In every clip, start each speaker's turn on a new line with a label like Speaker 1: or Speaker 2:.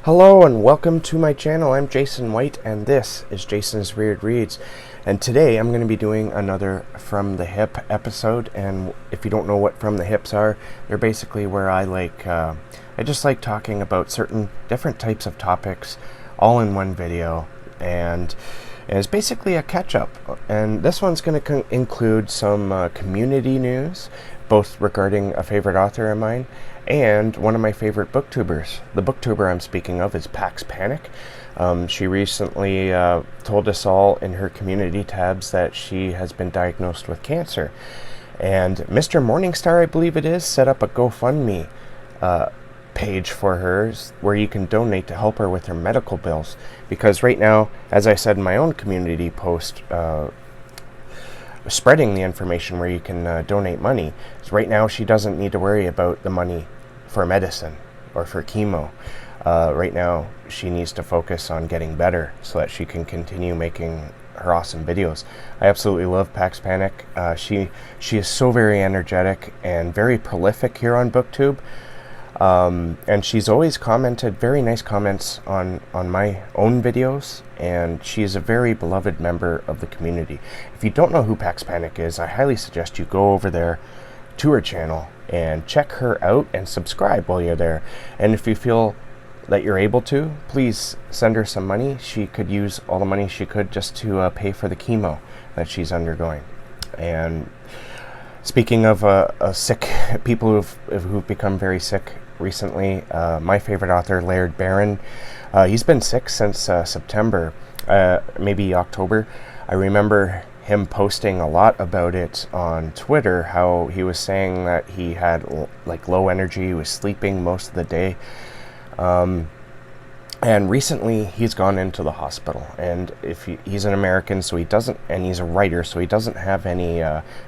Speaker 1: Hello and welcome to my channel. I'm Jason White and this is Jason's Weird Reads. And today I'm going to be doing another From the Hip episode. And if you don't know what From the Hips are, they're basically where I just like talking about certain different types of topics all in one video. And it's basically a catch-up. And this one's going to include some community news, both regarding a favorite author of mine and one of my favorite booktubers. The booktuber I'm speaking of is Pax Panic. She recently told us all in her community tabs that she has been diagnosed with cancer. And Mr. Morningstar, I believe it is, set up a GoFundMe page for her where you can donate to help her with her medical bills. Because right now, as I said in my own community post, spreading the information where you can donate money. So right now she doesn't need to worry about the money for medicine or for chemo. Right now she needs to focus on getting better so that she can continue making her awesome videos. I absolutely love Pax Panic. She is so very energetic and very prolific here on BookTube. And she's always commented very nice comments on my own videos, and she is a very beloved member of the community. If you don't know who Pax Panic is, I highly suggest you go over there to her channel and check her out and subscribe while you're there. And if you feel that you're able to, please send her some money. She could use all the money she could just to pay for the chemo that she's undergoing. And speaking of sick people who've become very sick recently, my favorite author, Laird Barron, he's been sick since September, maybe October. I remember him posting a lot about it on Twitter, how he was saying that he had like low energy, he was sleeping most of the day. And recently he's gone into the hospital, and he's an American, so he doesn't, and he's a writer, so he doesn't have any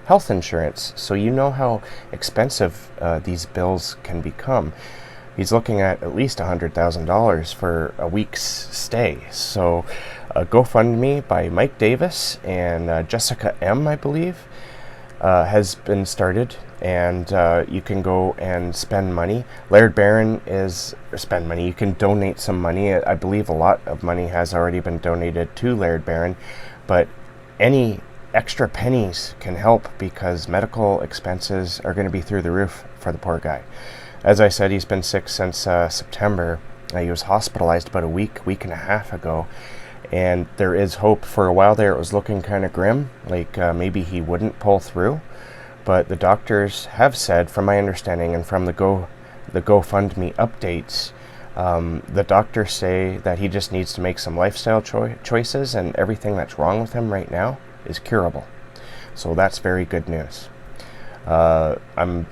Speaker 1: health insurance. So you know how expensive these bills can become. He's looking at least $100,000 for a week's stay. So GoFundMe by Mike Davis and Jessica M, I believe, has been started, and you can go and spend money. Laird Barron spend money. You can donate some money. I believe a lot of money has already been donated to Laird Barron, but any extra pennies can help because medical expenses are going to be through the roof for the poor guy. As I said, he's been sick since September. He was hospitalized about a week and a half ago. And there is hope. For a while there, it was looking kind of grim, like maybe he wouldn't pull through. But the doctors have said, from my understanding and from the GoFundMe updates, the doctors say that he just needs to make some lifestyle choices, and everything that's wrong with him right now is curable. So that's very good news. I'm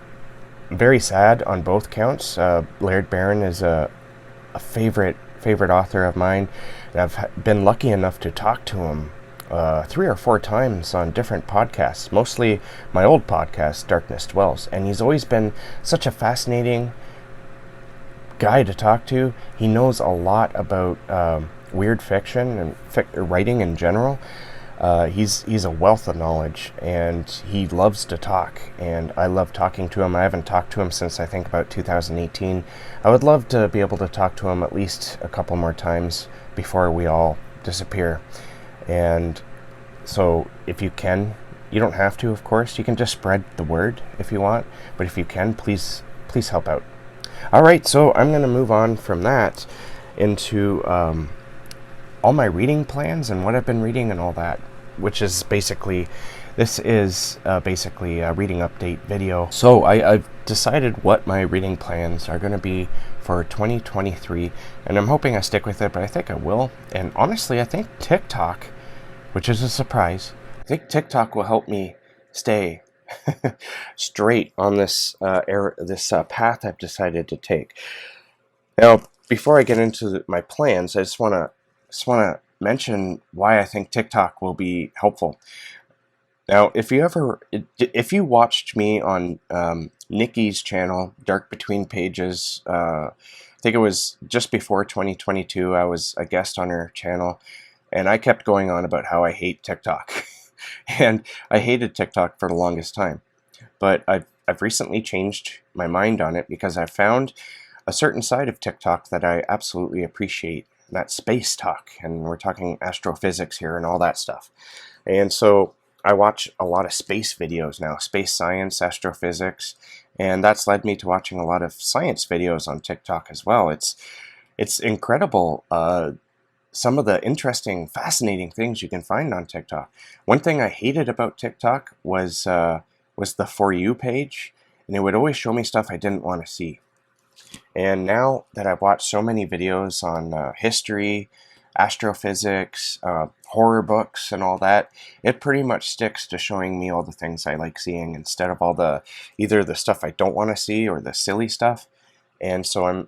Speaker 1: very sad on both counts. Laird Barron is a favorite author of mine, and I've been lucky enough to talk to him 3 or 4 times on different podcasts, mostly my old podcast, Darkness Dwells, and he's always been such a fascinating guy to talk to. He knows a lot about weird fiction and writing in general. He's a wealth of knowledge, and he loves to talk, and I love talking to him. I haven't talked to him since I think about 2018. I would love to be able to talk to him at least a couple more times before we all disappear. And so if you can, you don't have to, of course, you can just spread the word if you want, but if you can, please help out. Alright, so I'm going to move on from that into all my reading plans and what I've been reading and all that, which is basically, this is basically a reading update video. So I've decided what my reading plans are going to be for 2023, and I'm hoping I stick with it, but I think I will. And honestly, I think TikTok, which is a surprise, I think TikTok will help me stay straight on this path I've decided to take. Now, before I get into my plans, I just want to mention why I think TikTok will be helpful. Now, if you watched me on Nikki's channel, Dark Between Pages, I think it was just before 2022, I was a guest on her channel, and I kept going on about how I hate TikTok. And I hated TikTok for the longest time. But I've recently changed my mind on it because I found a certain side of TikTok that I absolutely appreciate, and that's space talk, and we're talking astrophysics here and all that stuff. And so I watch a lot of space videos now, space science, astrophysics, and that's led me to watching a lot of science videos on TikTok as well. It's incredible, some of the interesting, fascinating things you can find on TikTok. One thing I hated about TikTok was the For You page, and it would always show me stuff I didn't want to see. And now that I've watched so many videos on history, astrophysics, horror books, and all that, it pretty much sticks to showing me all the things I like seeing instead of all the either the stuff I don't want to see or the silly stuff. And so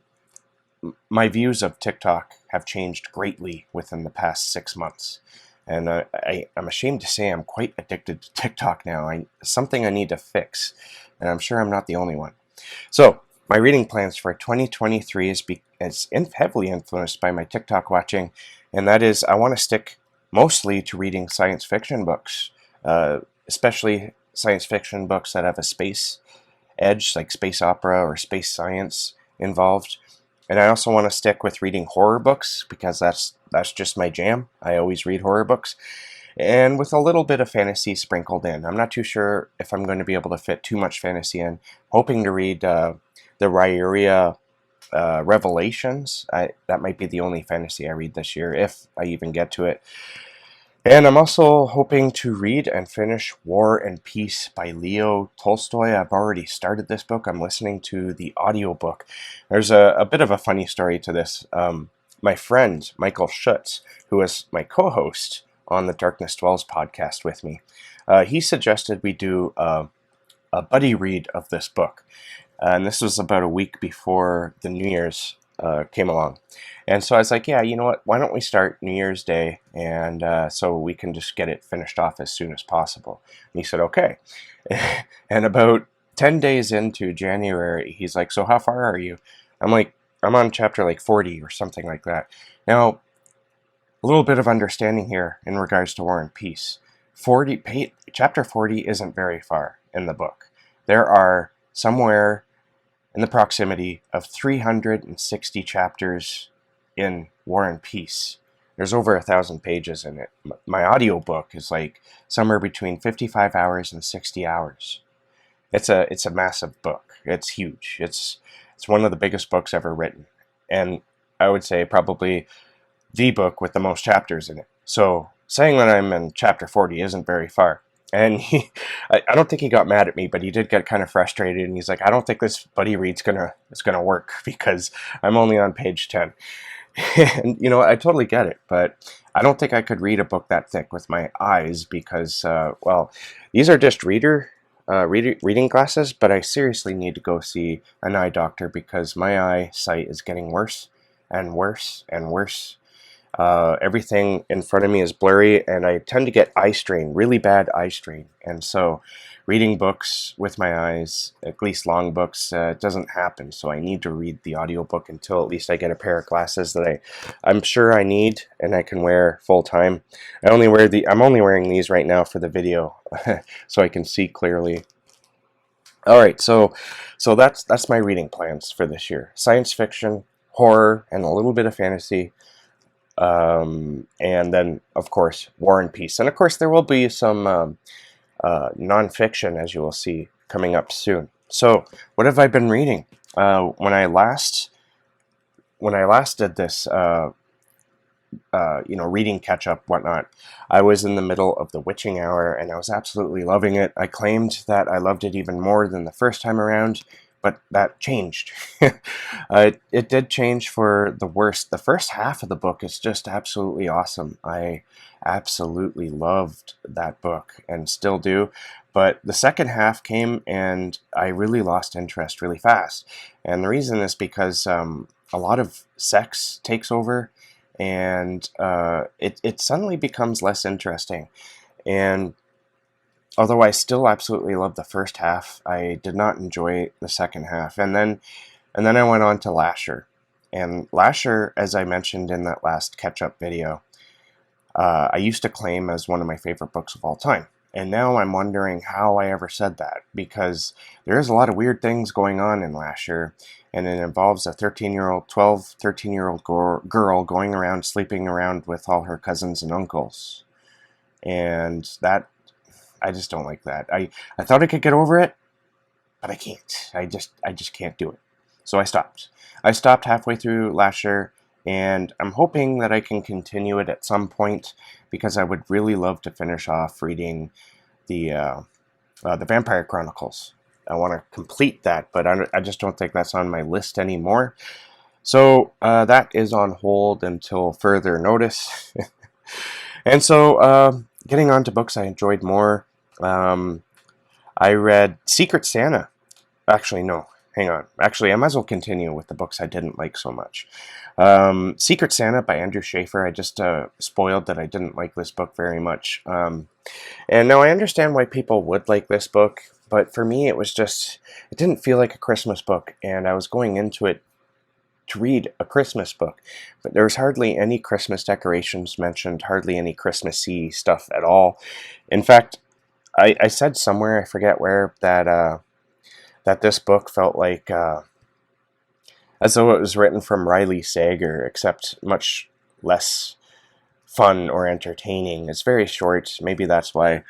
Speaker 1: my views of TikTok have changed greatly within the past 6 months. And I'm ashamed to say I'm quite addicted to TikTok now. Something I need to fix, and I'm sure I'm not the only one. So my reading plans for 2023 is heavily influenced by my TikTok watching, and that is I want to stick mostly to reading science fiction books, especially science fiction books that have a space edge, like space opera or space science involved. And I also want to stick with reading horror books because that's just my jam. I always read horror books. And with a little bit of fantasy sprinkled in. I'm not too sure if I'm going to be able to fit too much fantasy in. Hoping to read the Rairia Revelations. That might be the only fantasy I read this year, if I even get to it. And I'm also hoping to read and finish War and Peace by Leo Tolstoy. I've already started this book. I'm listening to the audiobook. There's a bit of a funny story to this. My friend, Michael Schutz, who is my co-host on the Darkness Dwells podcast with me, he suggested we do a buddy read of this book. And this was about a week before the New Year's came along. And so I was like, yeah, you know what, why don't we start New Year's Day, and so we can just get it finished off as soon as possible. And he said, okay. And about 10 days into January, he's like, so how far are you? I'm like, I'm on chapter like 40 or something like that. Now, a little bit of understanding here in regards to War and Peace. Chapter 40 isn't very far in the book. There are somewhere in the proximity of 360 chapters in War and Peace. There's over 1,000 pages in it. My audiobook is like somewhere between 55 hours and 60 hours. It's a massive book. It's huge. It's one of the biggest books ever written. And I would say probably the book with the most chapters in it. So saying that I'm in chapter 40 isn't very far. And I don't think he got mad at me, but he did get kind of frustrated. And he's like, I don't think this buddy read's gonna work because I'm only on page 10. And, you know, I totally get it, but I don't think I could read a book that thick with my eyes because, well, these are just reading glasses, but I seriously need to go see an eye doctor because my eyesight is getting worse and worse and worse. Everything in front of me is blurry, and I tend to get eye strain, really bad eye strain. And so reading books with my eyes, at least long books, doesn't happen. So I need to read the audiobook until at least I get a pair of glasses that I'm sure I need and I can wear full time. I'm only wearing these right now for the video so I can see clearly. All right, so that's my reading plans for this year. Science fiction, horror, and a little bit of fantasy. And then, of course, War and Peace. And, of course, there will be some nonfiction, as you will see, coming up soon. So, what have I been reading? When I last did this, reading catch-up, whatnot, I was in the middle of The Witching Hour, and I was absolutely loving it. I claimed that I loved it even more than the first time around, but that changed. It did change for the worse. The first half of the book is just absolutely awesome. I absolutely loved that book and still do. But the second half came and I really lost interest really fast. And the reason is because a lot of sex takes over and it suddenly becomes less interesting. And although I still absolutely loved the first half, I did not enjoy the second half. And then I went on to Lasher. And Lasher, as I mentioned in that last catch-up video, I used to claim as one of my favorite books of all time. And now I'm wondering how I ever said that, because there's a lot of weird things going on in Lasher, and it involves a 13-year-old girl going around sleeping around with all her cousins and uncles. And that, I just don't like that. I thought I could get over it, but I can't. I just can't do it. So I stopped. I stopped halfway through Lasher, and I'm hoping that I can continue it at some point, because I would really love to finish off reading the Vampire Chronicles. I want to complete that, but I just don't think that's on my list anymore. So that is on hold until further notice. And so getting on to books I enjoyed more, I read Secret Santa. Actually, no. Hang on. Actually, I might as well continue with the books I didn't like so much. Secret Santa by Andrew Schaefer. I just spoiled that I didn't like this book very much. And now I understand why people would like this book, but for me it didn't feel like a Christmas book, and I was going into it to read a Christmas book, but there was hardly any Christmas decorations mentioned, hardly any Christmassy stuff at all. In fact, I said somewhere, I forget where, that this book felt like as though it was written from Riley Sager, except much less fun or entertaining. It's very short. Maybe that's why.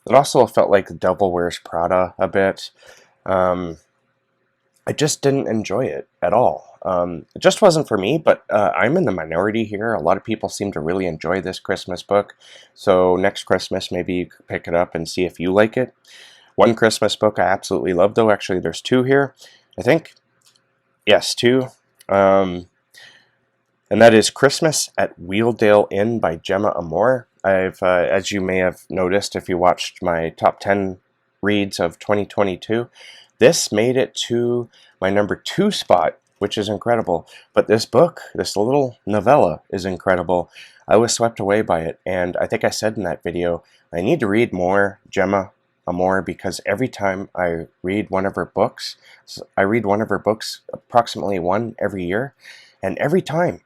Speaker 1: It also felt like The Devil Wears Prada a bit. I just didn't enjoy it at all. It just wasn't for me, but I'm in the minority here. A lot of people seem to really enjoy this Christmas book. So next Christmas, maybe you could pick it up and see if you like it. One Christmas book I absolutely love, though. Actually, there's two here, I think. Yes, two. And that is Christmas at Wheeldale Inn by Gemma Amor. I've, as you may have noticed if you watched my top 10 reads of 2022, this made it to my number 2 spot, which is incredible. But this book, this little novella, is incredible. I was swept away by it, and I think I said in that video, I need to read more Gemma Amor, because every time I read one of her books, approximately one every year, and every time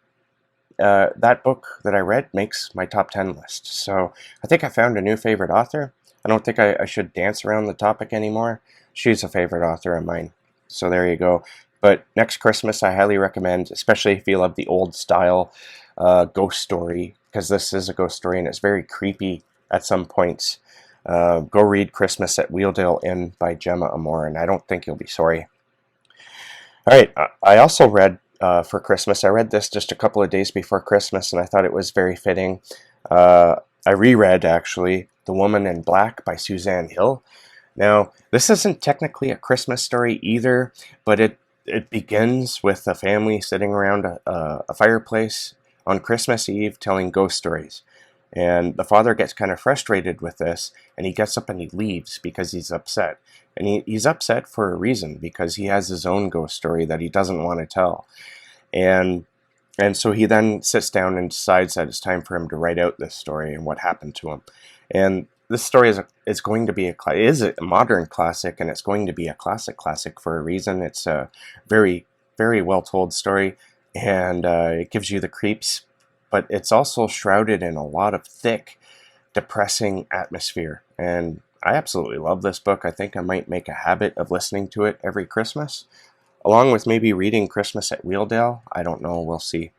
Speaker 1: that book that I read makes my top 10 list. So I think I found a new favorite author. I don't think I should dance around the topic anymore. She's a favorite author of mine. So there you go. But next Christmas, I highly recommend, especially if you love the old style ghost story, because this is a ghost story and it's very creepy at some points. Go read Christmas at Wheeldale Inn by Gemma Amor, and I don't think you'll be sorry. All right, I also read for Christmas. I read this just a couple of days before Christmas, and I thought it was very fitting. I reread, actually, The Woman in Black by Suzanne Hill. Now, this isn't technically a Christmas story either, but it begins with a family sitting around a fireplace on Christmas Eve telling ghost stories. And the father gets kind of frustrated with this, and he gets up and he leaves because he's upset. And he's upset for a reason, because he has his own ghost story that he doesn't want to tell. And so he then sits down and decides that it's time for him to write out this story and what happened to him. And this story is going to be a modern classic, and it's going to be a classic for a reason. It's a very, very well told story, and it gives you the creeps, but it's also shrouded in a lot of thick, depressing atmosphere. And I absolutely love this book. I think I might make a habit of listening to it every Christmas, along with maybe reading Christmas at Wheeldale. I don't know, we'll see.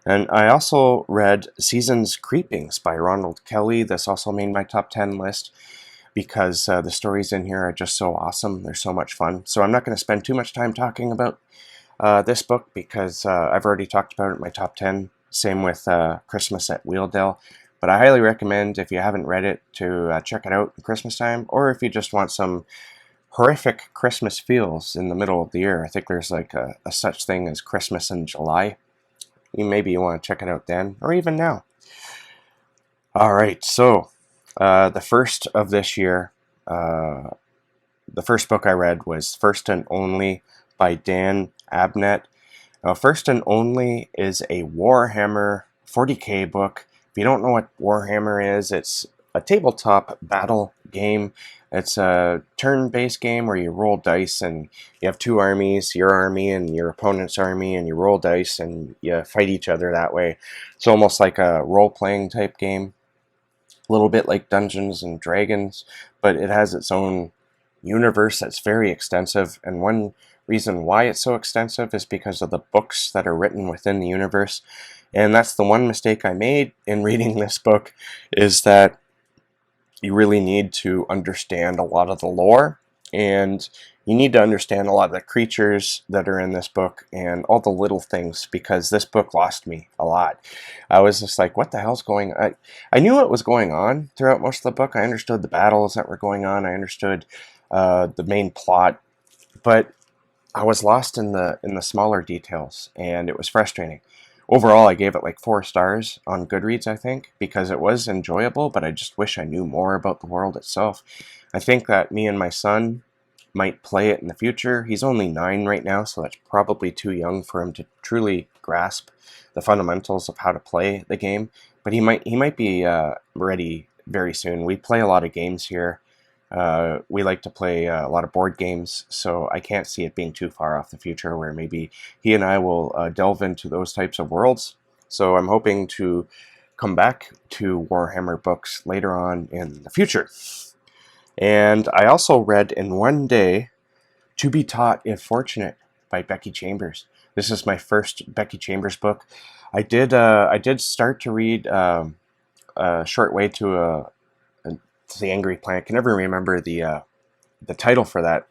Speaker 1: And I also read Seasons Creepings by Ronald Kelly. This also made my top 10 list, because the stories in here are just so awesome. They're so much fun. So I'm not going to spend too much time talking about this book, because I've already talked about it in my top 10. Same with Christmas at Wheeldale. But I highly recommend, if you haven't read it, to check it out at Christmas time, or if you just want some horrific Christmas feels in the middle of the year. I think there's like a such thing as Christmas in July. Maybe you want to check it out then, or even now. All right, so the first of this year, the first book I read was First and Only by Dan Abnett. Now, First and Only is a Warhammer 40k book. If you don't know what Warhammer is, it's a tabletop battle game. It's a turn-based game where you roll dice, and you have two armies, your army and your opponent's army, and you roll dice and you fight each other that way. It's almost like a role-playing type game. a little bit like Dungeons and Dragons, but it has its own universe that's very extensive. And one reason why it's so extensive is because of the books that are written within the universe. And that's the one mistake I made in reading this book, is that you really need to understand a lot of the lore, and you need to understand a lot of the creatures that are in this book and all the little things, because this book lost me a lot. I was just like, what the hell's going on? I knew what was going on throughout most of the book. I understood the battles that were going on. I understood the main plot, but I was lost in the smaller details, and it was frustrating. Overall, I gave it like 4 stars on Goodreads, I think, because it was enjoyable, but I just wish I knew more about the world itself. I think that me and my son might play it in the future. He's only 9 right now, so that's probably too young for him to truly grasp the fundamentals of how to play the game. But he might be ready very soon. We play a lot of games here. We like to play a lot of board games, so I can't see it being too far off the future where maybe he and I will delve into those types of worlds. So I'm hoping to come back to Warhammer books later on in the future. And I also read in one day To Be Taught If Fortunate by Becky Chambers. This is my first Becky Chambers book. I did start to read A Short Way to the Angry Planet. I can never remember the title for that.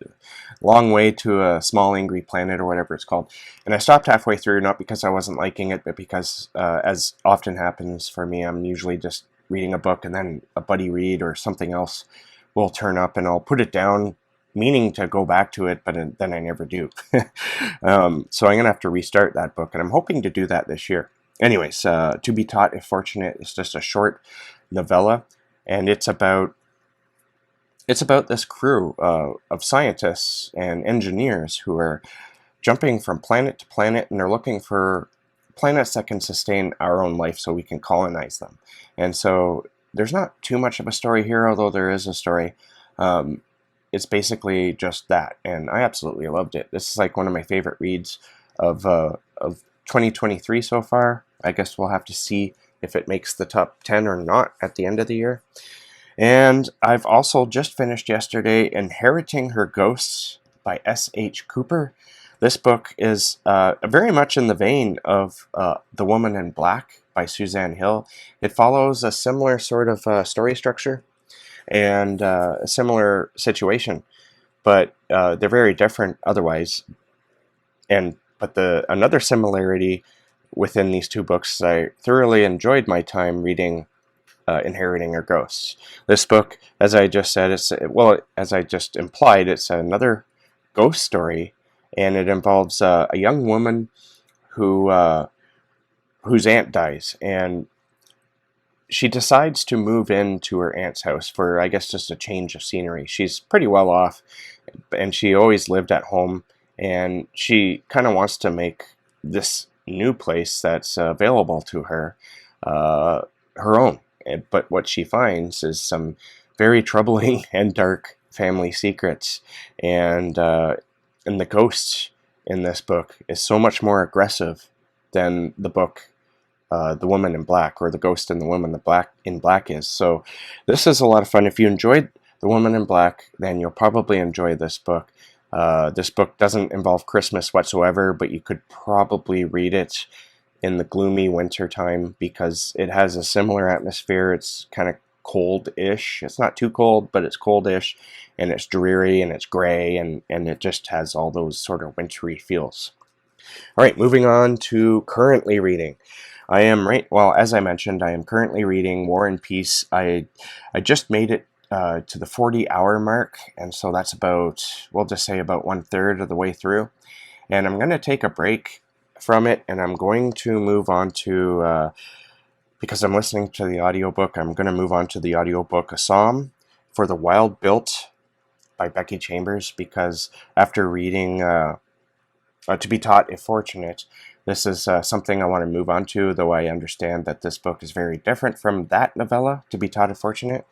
Speaker 1: Long Way to a Small Angry Planet, or whatever it's called. And I stopped halfway through, not because I wasn't liking it, but because, as often happens for me, I'm usually just reading a book and then a buddy read or something else will turn up and I'll put it down, meaning to go back to it, but then I never do. So I'm going to have to restart that book, and I'm hoping to do that this year. Anyways, To Be Taught If Fortunate is just a short novella, and it's about this crew of scientists and engineers who are jumping from planet to planet, and they're looking for planets that can sustain our own life so we can colonize them. And so there's not too much of a story here, although there is a story. It's basically just that, and I absolutely loved it. This is like one of my favorite reads of 2023 so far. I guess we'll have to see if it makes the top 10 or not at the end of the year. And I've also just finished yesterday Inheriting Her Ghosts by S.H. Cooper. This book is very much in the vein of The Woman in Black by Suzanne Hill. It follows a similar sort of story structure and a similar situation, but they're very different otherwise. But another similarity within these two books, I thoroughly enjoyed my time reading Inheriting Her Ghosts. This book, as I just said, as I just implied, it's another ghost story, and it involves a young woman whose aunt dies, and she decides to move into her aunt's house for, I guess, just a change of scenery. She's pretty well off, and she always lived at home, and she kind of wants to make this new place that's available to her her own. But what she finds is some very troubling and dark family secrets, and the ghost in this book is so much more aggressive than the book The Woman in Black, or The Ghost and the Woman in Black is. So this is a lot of fun. If you enjoyed The Woman in Black, then you'll probably enjoy this book. This book doesn't involve Christmas whatsoever, but you could probably read it in the gloomy winter time because it has a similar atmosphere. It's kind of cold-ish. It's not too cold, but it's cold-ish, and it's dreary, and it's gray, and it just has all those sort of wintry feels. All right, moving on to currently reading. As I mentioned, I am currently reading War and Peace. I just made it to the 40-hour mark, and so that's we'll just say about 1/3 of the way through. And I'm going to take a break from it, and I'm going to move on to, because I'm listening to the audiobook, I'm going to move on to the audiobook A Psalm for the Wild Built by Becky Chambers, because after reading To Be Taught If Fortunate, this is something I want to move on to, though I understand that this book is very different from that novella, To Be Taught If Fortunate.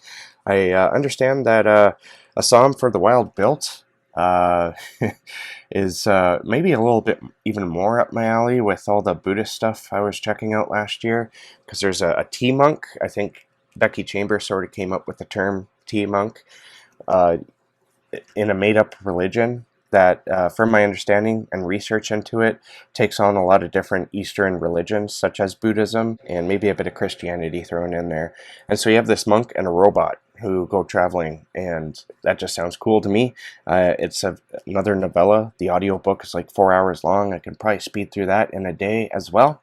Speaker 1: I understand that A Psalm for the Wild Built is maybe a little bit even more up my alley with all the Buddhist stuff I was checking out last year, because there's a tea monk. I think Becky Chambers sort of came up with the term tea monk uh, in a made-up religion that, from my understanding and research into it, takes on a lot of different Eastern religions, such as Buddhism, and maybe a bit of Christianity thrown in there. And so you have this monk and a robot who go traveling, and that just sounds cool to me. It's another novella. The audiobook is like 4 hours long. I can probably speed through that in a day as well.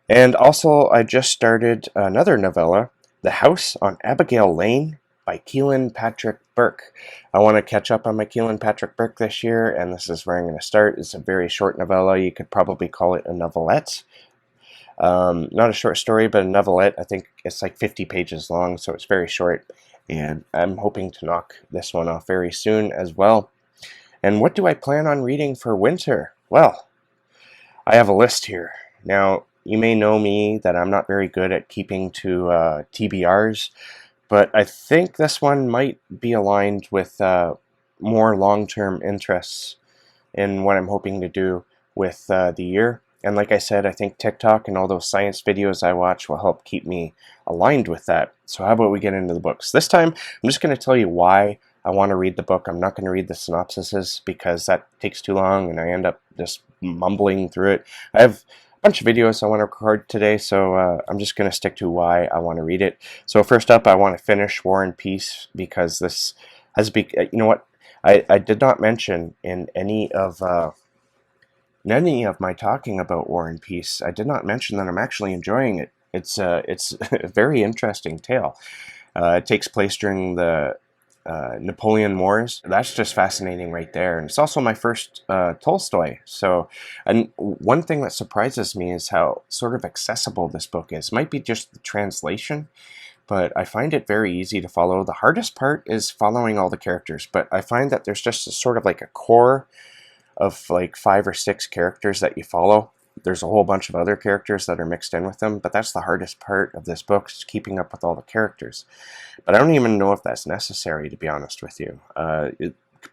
Speaker 1: And also, I just started another novella, The House on Abigail Lane by Keelan Patrick Burke. I want to catch up on my Keelan Patrick Burke this year, and this is where I'm going to start. It's a very short novella. You could probably call it a novelette. Not a short story, but a novelette. I think it's like 50 pages long, so it's very short. And I'm hoping to knock this one off very soon as well. And what do I plan on reading for winter? Well, I have a list here. Now, you may know me that I'm not very good at keeping to TBRs, but I think this one might be aligned with more long-term interests in what I'm hoping to do with the year. And like I said, I think TikTok and all those science videos I watch will help keep me aligned with that. So how about we get into the books? This time, I'm just going to tell you why I want to read the book. I'm not going to read the synopsises because that takes too long and I end up just mumbling through it. I have bunch of videos I want to record today, so I'm just going to stick to why I want to read it. So first up, I want to finish War and Peace because this has been, you know what, I did not mention in any of my talking about War and Peace, I did not mention that I'm actually enjoying it. It's a very interesting tale. It takes place during the Napoleon Wars. That's just fascinating right there. And it's also my first Tolstoy. So, and one thing that surprises me is how sort of accessible this book is. Might be just the translation, but I find it very easy to follow. The hardest part is following all the characters, but I find that there's just sort of like a core of like 5 or 6 characters that you follow. There's a whole bunch of other characters that are mixed in with them, but that's the hardest part of this book, is keeping up with all the characters. But I don't even know if that's necessary, to be honest with you,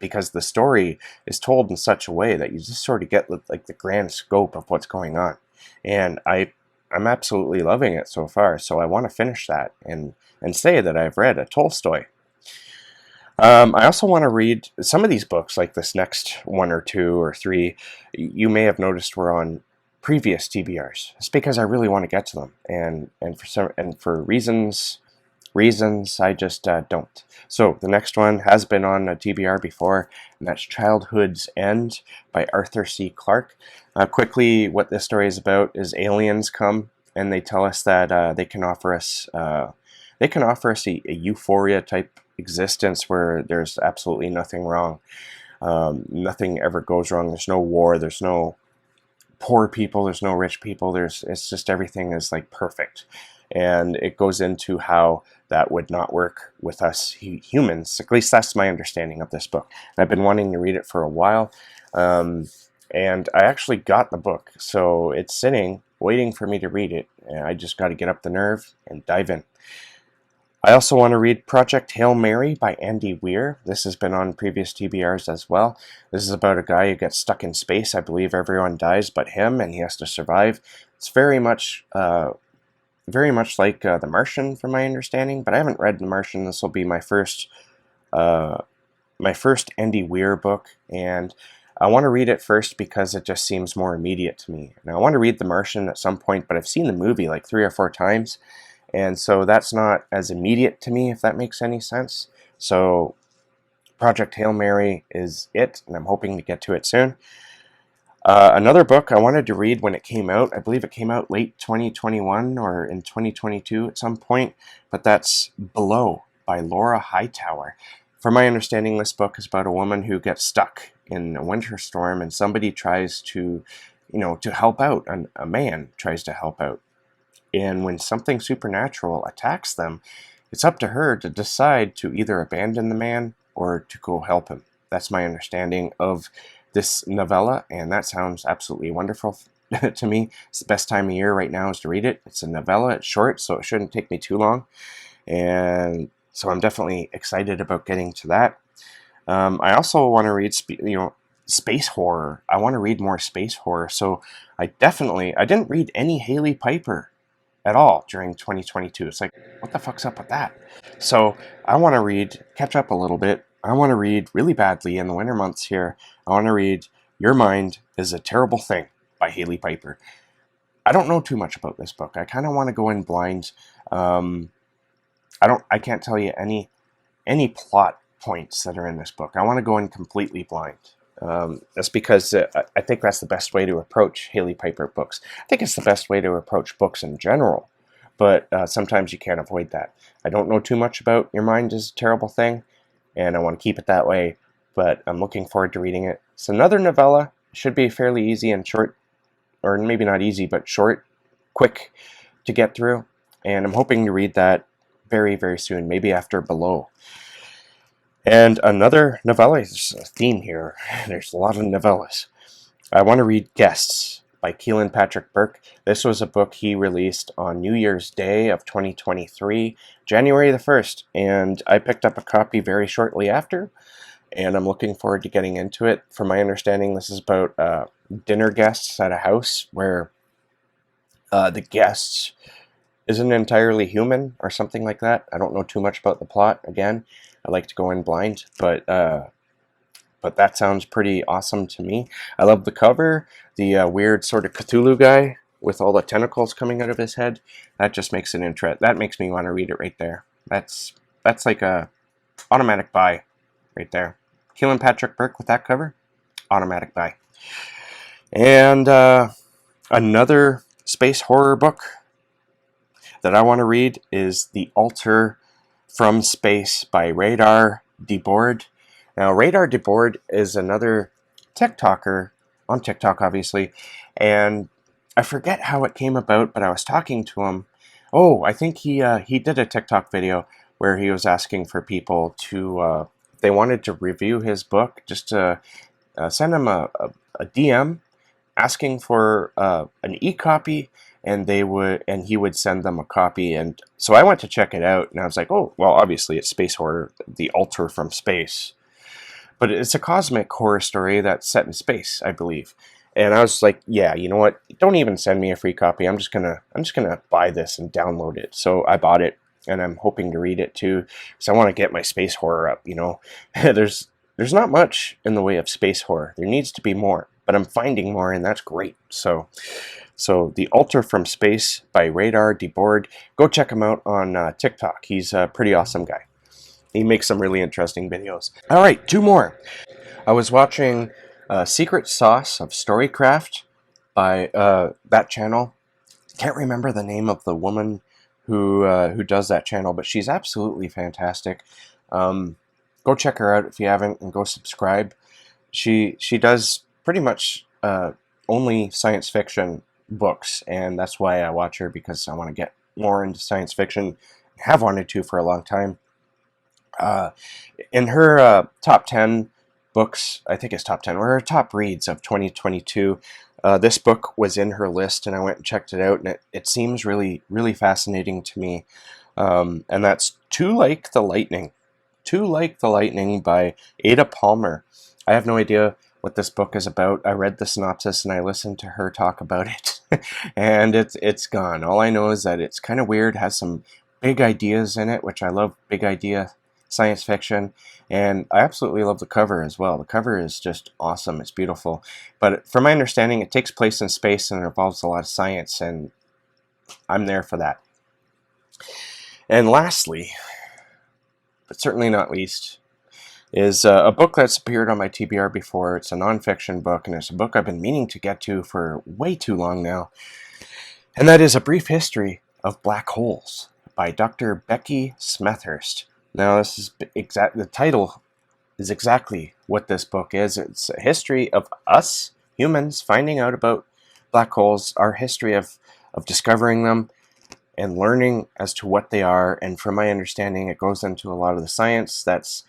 Speaker 1: because the story is told in such a way that you just sort of get like the grand scope of what's going on. And I'm absolutely loving it so far, so I want to finish that and say that I've read a Tolstoy. I also want to read some of these books, like this next 1 or 2 or 3. You may have noticed we're on previous TBRs. It's because I really want to get to them, and for reasons I just don't. So the next one has been on a TBR before, and that's Childhood's End by Arthur C. Clarke. Quickly, what this story is about is aliens come and they tell us that they can offer us a euphoria type existence where there's absolutely nothing wrong. Nothing ever goes wrong. There's no war. There's no poor people. There's no rich people. It's just everything is like perfect. And it goes into how that would not work with us humans. At least that's my understanding of this book. And I've been wanting to read it for a while. And I actually got the book. So it's sitting, waiting for me to read it. And I just got to get up the nerve and dive in. I also want to read Project Hail Mary by Andy Weir. This has been on previous TBRs as well. This is about a guy who gets stuck in space. I believe everyone dies but him, and he has to survive. It's very much like The Martian, from my understanding, but I haven't read The Martian. This will be my first Andy Weir book, and I want to read it first because it just seems more immediate to me. And I want to read The Martian at some point, but I've seen the movie like 3 or 4 times. And so that's not as immediate to me, if that makes any sense. So Project Hail Mary is it, and I'm hoping to get to it soon. Another book I wanted to read when it came out, I believe it came out late 2021 or in 2022 at some point, but that's Below by Laura Hightower. From my understanding, this book is about a woman who gets stuck in a winter storm, and somebody tries to help out, and a man tries to help out. And when something supernatural attacks them, it's up to her to decide to either abandon the man or to go help him. That's my understanding of this novella, and that sounds absolutely wonderful to me. It's the best time of year right now is to read it. It's a novella, it's short, so it shouldn't take me too long. And so I'm definitely excited about getting to that. I also want to read space horror. I want to read more space horror. So I didn't read any Haley Piper at all during 2022. It's like, what the fuck's up with that? So I want to catch up a little bit. I want to read really badly in the winter months here. I want to read Your Mind is a Terrible Thing by Hailey Piper. I don't know too much about this book. I kind of want to go in blind. I can't tell you any plot points that are in this book. I want to go in completely blind. That's because I think that's the best way to approach Hailey Piper books. I think it's the best way to approach books in general, but sometimes you can't avoid that. I don't know too much about Your Mind is a Terrible Thing, and I want to keep it that way, but I'm looking forward to reading it. It's another novella. It should be fairly easy and short, or maybe not easy, but short, quick to get through, and I'm hoping to read that very, very soon, maybe after Below. And another novella, there's a theme here, there's a lot of novellas. I want to read Guests by Keelan Patrick Burke. This was a book he released on New Year's Day of 2023, January the 1st, and I picked up a copy very shortly after, and I'm looking forward to getting into it. From my understanding, this is about dinner guests at a house where the guests isn't entirely human or something like that. I don't know too much about the plot. Again, I like to go in blind, but that sounds pretty awesome to me. I love the cover, the weird sort of Cthulhu guy with all the tentacles coming out of his head. That just makes it that makes me want to read it right there. That's like a automatic buy right there. Keelan Patrick Burke with that cover, automatic buy. And another space horror book that I want to read is The Altar from Space by Laird Barron. Now, Laird Barron is another TikToker, on TikTok obviously, and I forget how it came about, but I was talking to him. Oh, I think he did a TikTok video where he was asking for people to, if they wanted to review his book, just to send him a DM asking for an e-copy, and he would send them a copy. And so I went to check it out, and I was like, oh, well, obviously it's space horror, The Altar from Space, but it's a cosmic horror story that's set in space, I believe. And I was like, yeah, you know what? Don't even send me a free copy. I'm just gonna buy this and download it. So I bought it, and I'm hoping to read it too, because I want to get my space horror up. You know, there's not much in the way of space horror. There needs to be more, but I'm finding more, and that's great. So The Altar from Space by Laird Barron. Go check him out on TikTok. He's a pretty awesome guy. He makes some really interesting videos. All right, two more. I was watching Secret Sauce of Storycraft by that channel. Can't remember the name of the woman who does that channel, but she's absolutely fantastic. Go check her out if you haven't, and go subscribe. She does pretty much only science fiction books, and that's why I watch her, because I want to get more into science fiction. Have wanted to for a long time. In her top 10 books, I think it's top 10, or her top reads of 2022, this book was in her list, and I went and checked it out, and it seems really, really fascinating to me. And that's Too Like the Lightning. Too Like the Lightning by Ada Palmer. I have no idea what this book is about. I read the synopsis and I listened to her talk about it, and it's gone. All I know is that it's kind of weird, has some big ideas in it, which I love big idea science fiction, and I absolutely love the cover as well. The cover is just awesome. It's beautiful. But from my understanding, it takes place in space and it involves a lot of science, and I'm there for that. And lastly, but certainly not least, is a book that's appeared on my TBR before. It's a nonfiction book, and it's a book I've been meaning to get to for way too long now. And that is A Brief History of Black Holes by Dr. Becky Smethurst. Now, this is the title is exactly what this book is. It's a history of us, humans, finding out about black holes, our history of discovering them and learning as to what they are. And from my understanding, it goes into a lot of the science that's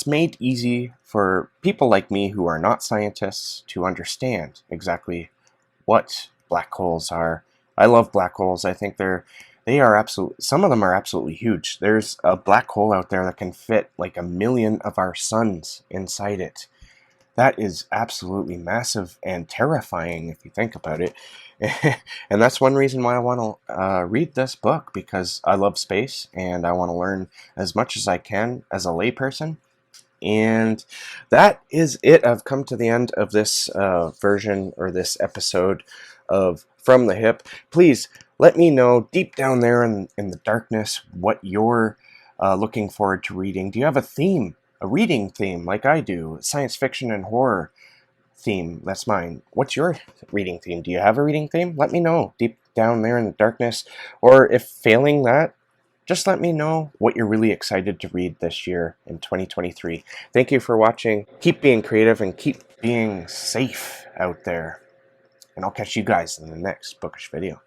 Speaker 1: made easy for people like me who are not scientists to understand exactly what black holes are. I love black holes. I think they are absolutely, some of them are absolutely huge. There's a black hole out there that can fit like 1 million of our suns inside it. That is absolutely massive and terrifying if you think about it. And that's one reason why I want to read this book, because I love space and I want to learn as much as I can as a layperson. And that is it. I've come to the end of this version, or this episode of From the Hip. Please let me know deep down there in the darkness what you're looking forward to reading. Do you have a theme, a reading theme like I do? Science fiction and horror theme. That's mine. What's your reading theme? Do you have a reading theme? Let me know deep down there in the darkness. Or if failing that, just let me know what you're really excited to read this year in 2023. Thank you for watching. Keep being creative and keep being safe out there. And I'll catch you guys in the next bookish video.